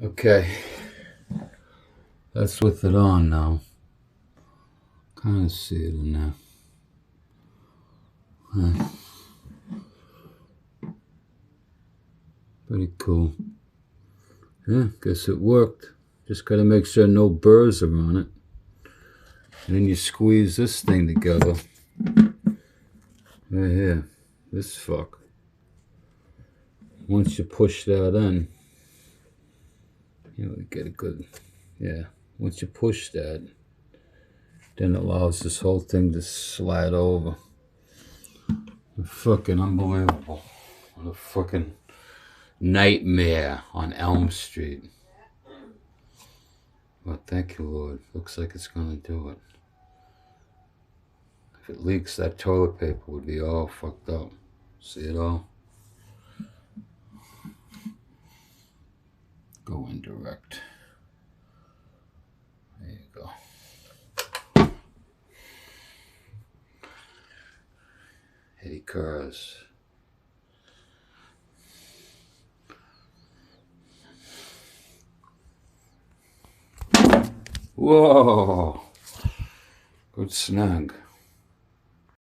Okay, that's with it on now. Kind of see it in there. Huh. Pretty cool. Yeah, guess it worked. Just gotta make sure no burrs are on it. And then you squeeze this thing together. Right here. This fuck. Once you push that in, you get a good, yeah. Once you push that, then it allows this whole thing to slide over. Fucking unbelievable. What a fucking nightmare on Elm Street. Well, thank you, Lord. Looks like it's gonna do it. If it leaks, that toilet paper would be all fucked up. See it all? Go indirect. There you go. Eddie Cars. Whoa! Good snag.